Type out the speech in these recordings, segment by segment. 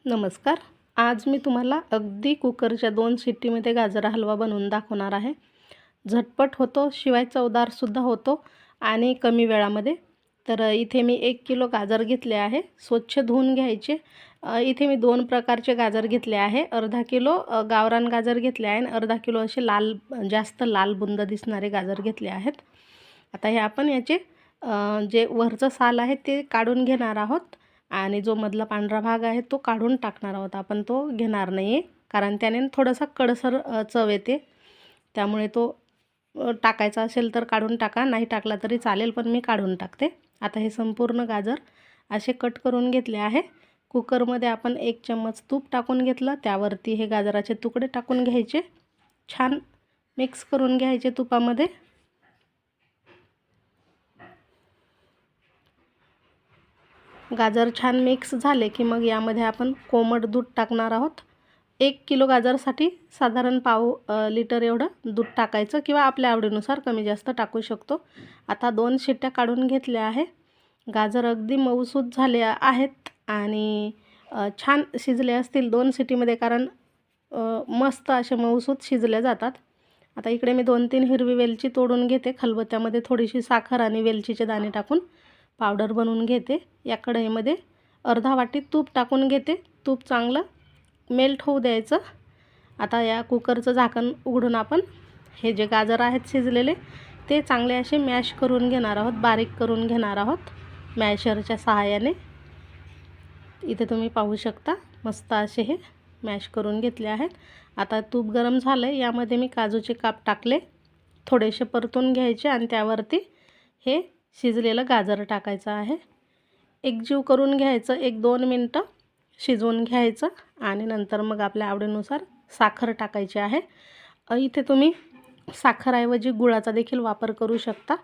नमस्कार. आज मी तुम्हाला अगदी कुकरच्या 2 शिट्टीमध्ये गाजर हलवा बनवून दाखवणार आहे. झटपट होतो, शिवाय चवदारसुद्धा होतो आणि कमी वेळामध्ये. तर इथे मी 1 किलो गाजर घेतले आहे. स्वच्छ धुवून घ्यायचे. इथे मी 2 प्रकारचे गाजर घेतले आहे. अर्धा किलो गावरान गाजर घेतले आहे आणि अर्धा किलो असे जास्त लाल बुंद दिसणारे गाजर घेतले आहेत. आता हे आपण याचे जे वरचं साल आहे ते काढून घेणार आहोत आणि जो मधला पांढरा भाग आहे तो काढून टाकणार आहोत. आपण तो घेणार नाही आहे, कारण त्याने थोडासा कडसर चव येते. त्यामुळे तो टाकायचा असेल तर काढून टाका, नाही टाकला तरी चालेल, पण मी काढून टाकते. आता हे संपूर्ण गाजर असे कट करून घेतले आहे. कुकरमध्ये आपण 1 चम्मच तूप टाकून घेतलं, त्यावरती हे गाजराचे तुकडे टाकून घ्यायचे. छान मिक्स करून घ्यायचे तुपामध्ये. गाजर छान मिक्स झाले की मग यामध्ये आपण कोमट दूध टाकणार आहोत. 1 किलो गाजरसाठी साधारण पाव लिटर एवढं दूध टाकायचं, किंवा आपल्या आवडीनुसार कमी जास्त टाकू शकतो. आता 2 शिट्ट्या काढून घेतल्या आहे. गाजर अगदी मऊसूत झाले आहेत आणि छान शिजले असतील 2 शिट्टीमध्ये, कारण मस्त असे मऊसूत शिजले जातात. आता इकडे मी 2-3 हिरवी वेलची तोडून घेते. खलबत्त्यामध्ये थोडीशी साखर आणि वेलचीचे दाणे टाकून पावडर बनवून घेते. या कढईमध्ये अर्धा वाटी तूप टाकून घेते. तूप चांगलं मेल्ट होऊ द्यायचं. आता या कुकरचं झाकण उघडून आपण हे जे गाजर आहेत शिजलेले ते चांगले असे मॅश करून घेणार आहोत, बारीक करून घेणार आहोत मॅशरच्या सहाय्याने. इथे तुम्ही पाहू शकता मस्त असे हे मॅश करून घेतले आहेत. आता तूप गरम झालं आहे, यामध्ये मी काजूचे काप टाकले. थोडेसे परतून घ्यायचे आणि त्यावरती हे शिजलेलं गाजर टाकायचं आहे. एकजीव करून घ्यायचं, 1-2 मिनटं शिजवून घ्यायचं आणि नंतर मग आपल्या आवडीनुसार साखर टाकायची आहे. इथे तुम्ही साखरऐवजी गुळाचा देखील वापर करू शकता.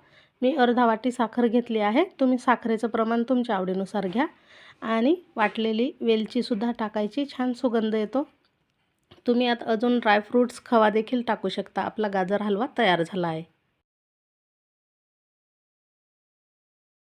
मी अर्धा वाटी साखर घेतली आहे. तुम्ही साखरेचं प्रमाण तुमच्या आवडीनुसार घ्या आणि वाटलेली वेलचीसुद्धा टाकायची, छान सुगंध येतो. तुम्ही आता अजून ड्रायफ्रूट्स, खवा देखील टाकू शकता. आपला गाजर हलवा तयार झाला आहे.